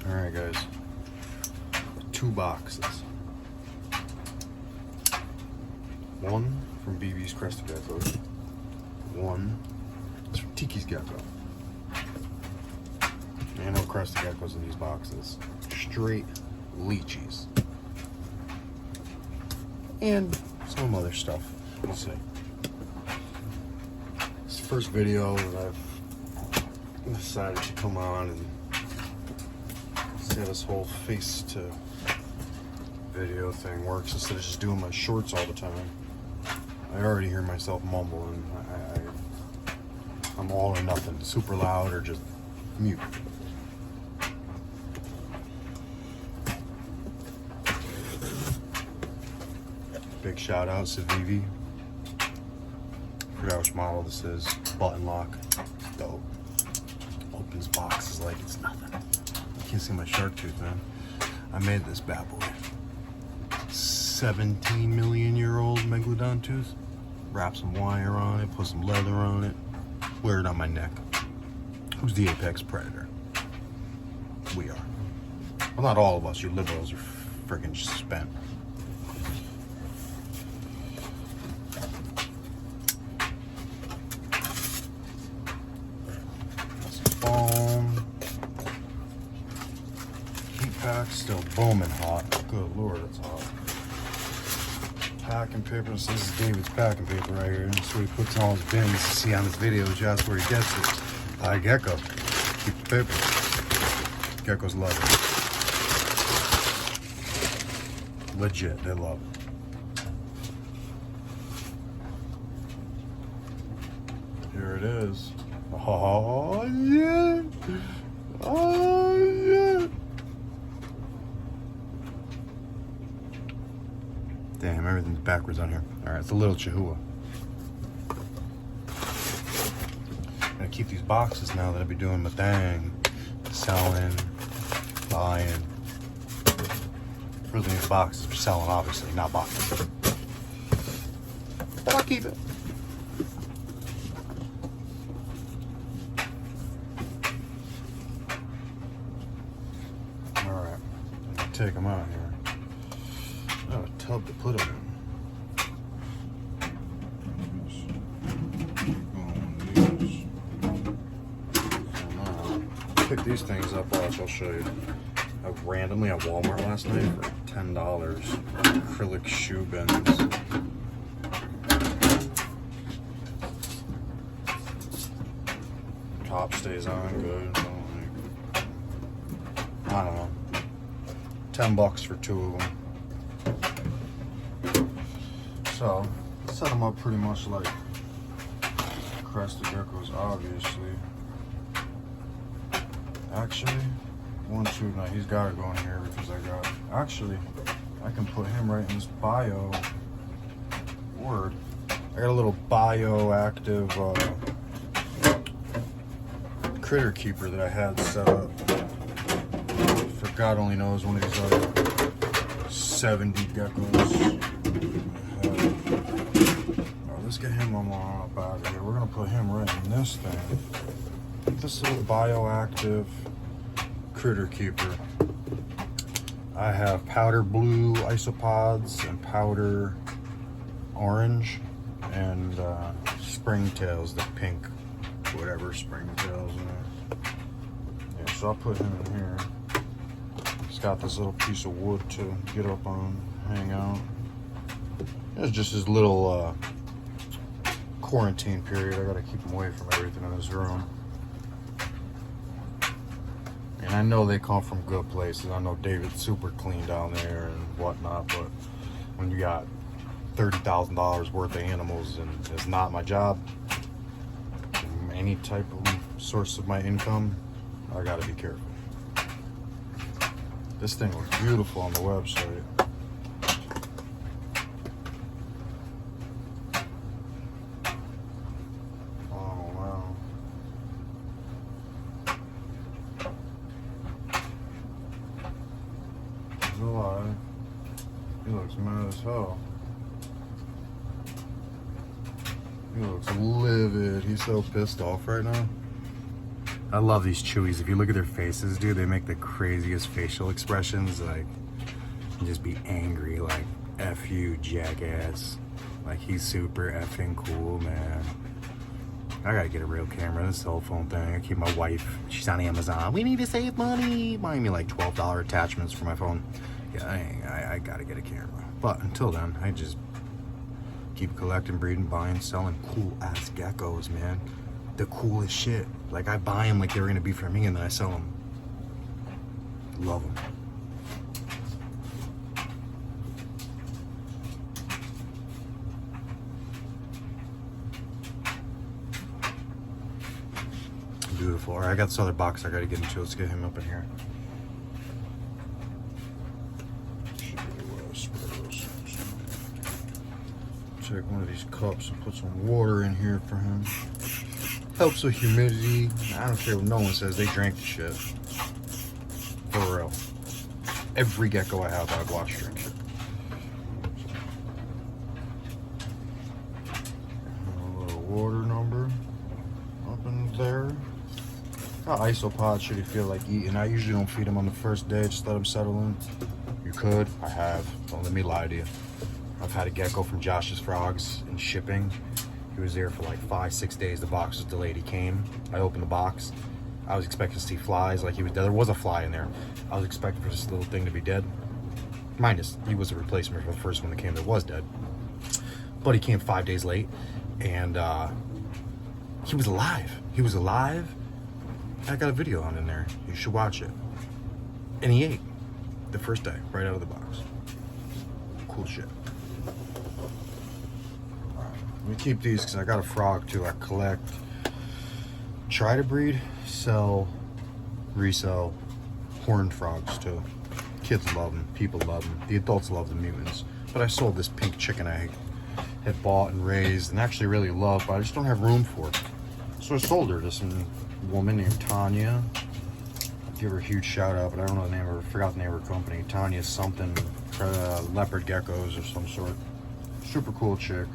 Alright guys, 2 boxes. One from BB's Crested Gecko. One is from Tiki's Gecko. And no Crested Geckos in these boxes. Straight lychees. And some other stuff. We'll see. It's the first video that I've decided to come on and see how this whole face to video thing works instead of just doing my shorts all the time. I already hear myself mumbling. I'm all or nothing, super loud or just mute. Big shout out to Vivi. Forgot which model this is. Button lock. Dope. Opens boxes like it's nothing. You can't see my shark tooth, man. I made this bad boy. 17 million year old megalodon tooth. Wrap some wire on it, put some leather on it, wear it on my neck. Who's the apex predator? We are. Well, not all of us. You liberals are freaking spent. Foam. Heat pack still booming hot. Good lord, it's hot. Packing paper. This is David's packing paper right here. That's where he puts all his bins. You see on his videos, that's where he gets it. Gecko. Keep the paper. Geckos love it. Legit, they love it. Here it is. Oh yeah! Oh yeah! Damn, everything's backwards on here. Alright, it's a little Chihuahua. I'm gonna keep these boxes now that I'll be doing my thing. Selling, buying. Really these boxes for selling, obviously, not boxes. But I'll keep it. Alright, take them out here. I have a tub to put them in. Pick these things up. Watch, I'll show you. I randomly at Walmart last night for $10. Acrylic shoe bins. Top stays on good. I don't know. $10 for 2 of them. So, set them up pretty much like Crested Geckos, obviously. Actually, 1, 2, now he's got to go in here because I got, actually, I can put him right in this bio word. I got a little bioactive critter keeper that I had set up for God only knows one of these other 70 geckos. Let's get him on up out of here. We're gonna put him right in this thing. This little bioactive critter keeper. I have powder blue isopods and powder orange and springtails, the pink, whatever springtails. Yeah, so I'll put him in here. He's got this little piece of wood to get up on, hang out. It's just his little quarantine period. I gotta keep him away from everything in his room. And I know they come from good places. I know David's super clean down there and whatnot, but when you got $30,000 worth of animals and it's not my job, any type of source of my income, I gotta be careful. This thing looks beautiful on the website. Alive. He looks mad as hell. He looks livid. He's so pissed off right now. I love these chewies. If you look at their faces, dude, they make the craziest facial expressions. Like, just be angry, like, F you, jackass. Like, he's super effing cool, man. I gotta get a real camera, this cell phone thing. I keep my wife, she's on Amazon. We need to save money. Buying me like $12 attachments for my phone. Yeah, I gotta get a camera. But until then, I just keep collecting, breeding, buying, selling cool ass geckos, man. The coolest shit. Like, I buy them like they were gonna be for me, and then I sell them. Love them. Beautiful. All right, I got this other box I gotta get into. Let's get him up in here. Take one of these cups and put some water in here for him. Helps with humidity. I don't care what no one says, they drank the shit. For real. Every gecko I have, I've watched drink it. A little water number up in there. How isopod should he feel like eating? I usually don't feed him on the first day, just let him settle in. You could, I have. Don't let me lie to you. I've had a gecko from Josh's Frogs in shipping. He was there for like 5-6 days. The box was delayed. He came. I opened the box. I was expecting to see flies like he was dead. There was a fly in there. I was expecting for this little thing to be dead. Minus, he was a replacement for the first one that came that was dead. But he came 5 days late, and he was alive. He was alive. I got a video on in there. You should watch it. And he ate the first day, right out of the box. Cool shit. Let me keep these because I got a frog too. I collect, try to breed, sell, resell horned frogs too. Kids love them, people love them, the adults love the mutants. But I sold this pink chicken I had bought and raised and actually really loved, but I just don't have room for it. So I sold her to some woman named Tanya. I'll give her a huge shout out, but I don't know the name of her, forgot the name of her company. Tanya something, leopard geckos or some sort. Super cool chick.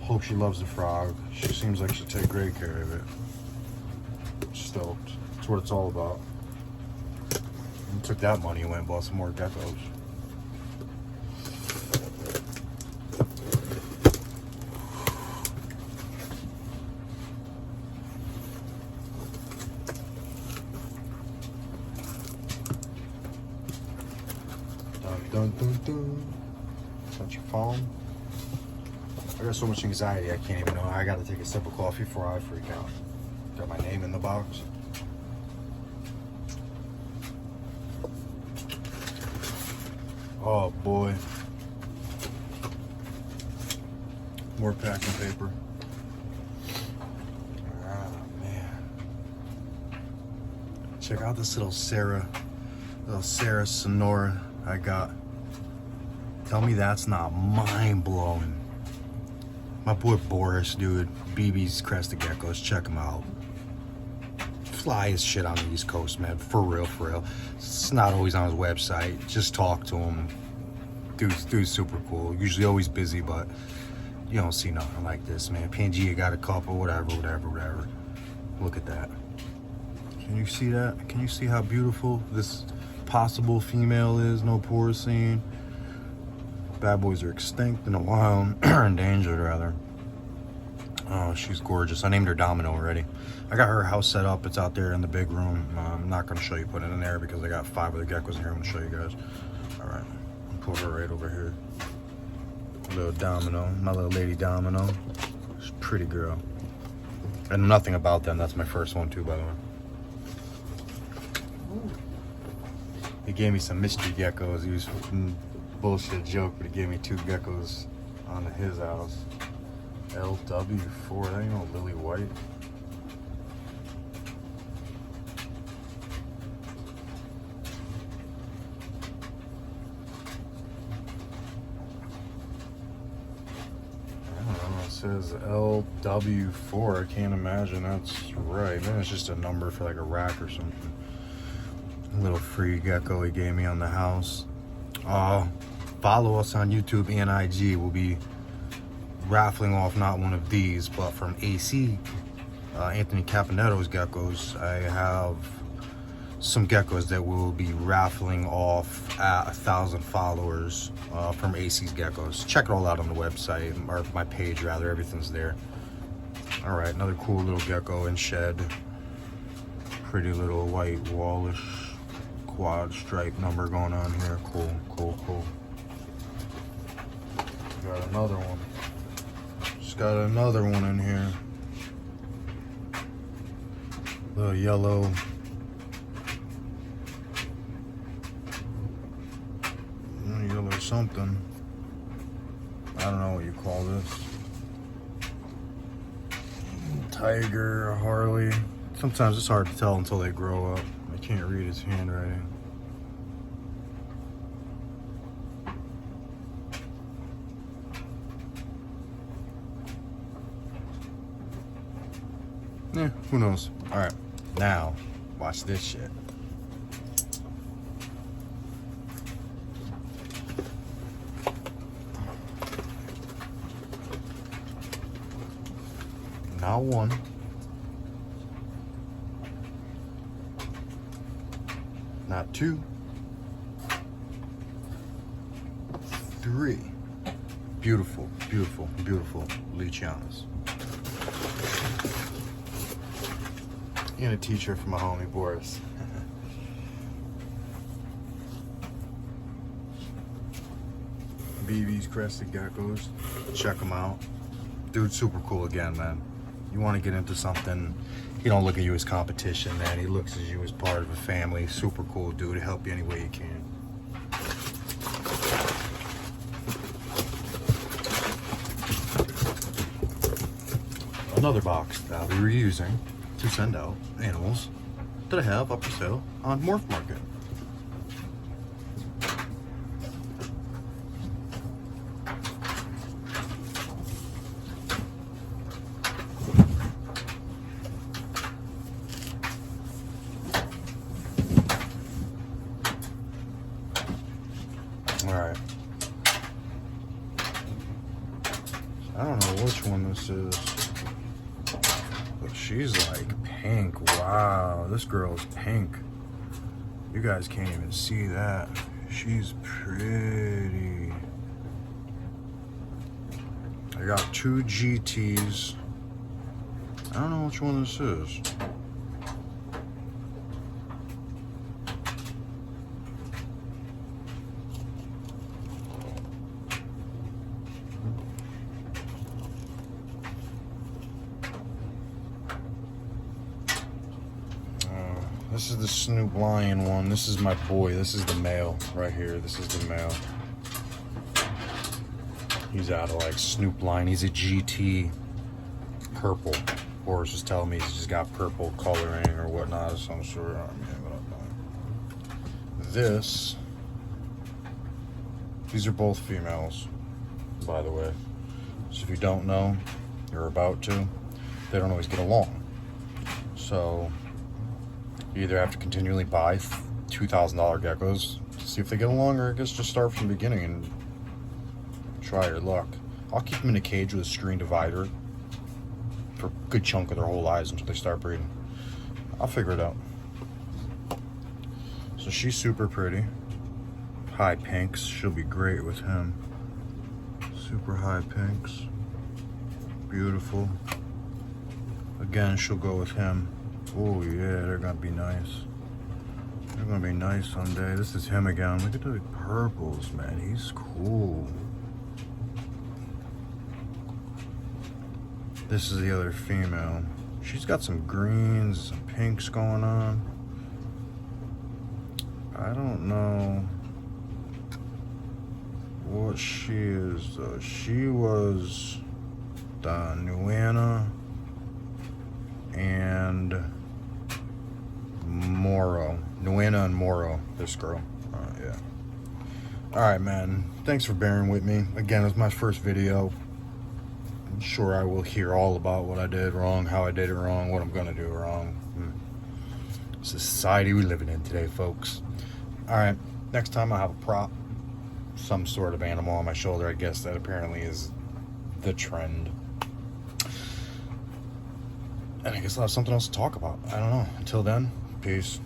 Hope she loves the frog. She seems like she'll take great care of it. Stoked. That's what it's all about. And took that money and went and bought some more geckos. Dun dun dun dun. Touch your phone. I got so much anxiety I can't even know. I gotta take a sip of coffee before I freak out. Got my name in the box. Oh boy. More packing paper. Ah man. Check out this little Sarah Sonora I got. Tell me that's not mind-blowing. My boy Boris, dude, BB's Crested Geckos, check him out. Fly his shit on the East Coast, man, for real, for real. It's not always on his website, just talk to him. Dude's super cool, usually always busy, but you don't see nothing like this, man. Pangea got a couple, whatever. Look at that. Can you see that? Can you see how beautiful this possible female is? No porcine. Bad boys are extinct in the wild, endangered rather. Oh, she's gorgeous. I named her Domino already. I got her house set up. It's out there in the big room. I'm not going to show you putting it in there because I got 5 other geckos here. I'm going to show you guys. All right, put her right over here. Little Domino, my little lady Domino. She's a pretty girl. I know nothing about them. That's my first one too, by the way. He gave me some mystery geckos. He was bullshit joke, but he gave me 2 geckos on his house. LW4, that ain't no Lily White. I don't know, it says LW4. I can't imagine that's right. Maybe it's just a number for like a rack or something. A little free gecko he gave me on the house. Follow us on YouTube and IG. We'll be raffling off not one of these, but from AC Anthony Caponetto's geckos. I have some geckos that will be raffling off at 1,000 followers from AC's Geckos. Check it all out on the website, or my page rather, everything's there. All right, another cool little gecko in shed. Pretty little white wallish quad stripe number going on here. Cool, cool, cool. Got another one. Just got another one in here. Little yellow. Yellow something. I don't know what you call this. Tiger, Harley. Sometimes it's hard to tell until they grow up. I can't read his handwriting. Yeah, who knows? Alright, now, watch this shit. Not one. Not two. Three. Beautiful, beautiful, beautiful Lucianas. And a t-shirt from my homie Boris. BB's Crested Geckos. Check them out. Dude, super cool again, man. You want to get into something, he don't look at you as competition, man. He looks at you as part of a family. Super cool dude to help you any way you can. Another box that I'll be reusing to send out animals that I have up for sale on Morph Market. Alright. I don't know which one this is. But she's like pink. Wow, this girl is pink. You guys can't even see that. She's pretty. I got two GTs. I don't know which one this is. This is the Snoop Lion one. This is my boy. This is the male right here. This is the male. He's out of like Snoop Lion. He's a GT purple. Boris was telling me he's just got purple coloring or whatnot of some sort. These are both females, by the way. So if you don't know, you're about to. They don't always get along. So you either have to continually buy $2,000 geckos to see if they get along, or I guess just start from the beginning and try your luck. I'll keep them in a cage with a screen divider for a good chunk of their whole lives until they start breeding. I'll figure it out. So she's super pretty. High pinks. She'll be great with him. Super high pinks. Beautiful. Again, she'll go with him. Oh yeah, they're gonna be nice. They're gonna be nice someday. This is him again. Look at the purples, man. He's cool. This is the other female. She's got some greens, some pinks going on. I don't know what she is though. She was the Nuana and Moro. Nuana and Moro, this girl. Yeah. Alright, man. Thanks for bearing with me. Again, it was my first video. I'm sure I will hear all about what I did wrong, how I did it wrong, what I'm going to do wrong. It's the society we're living in today, folks. Alright, next time I'll have a prop. Some sort of animal on my shoulder. I guess that apparently is the trend. And I guess I'll have something else to talk about. I don't know. Until then, peace.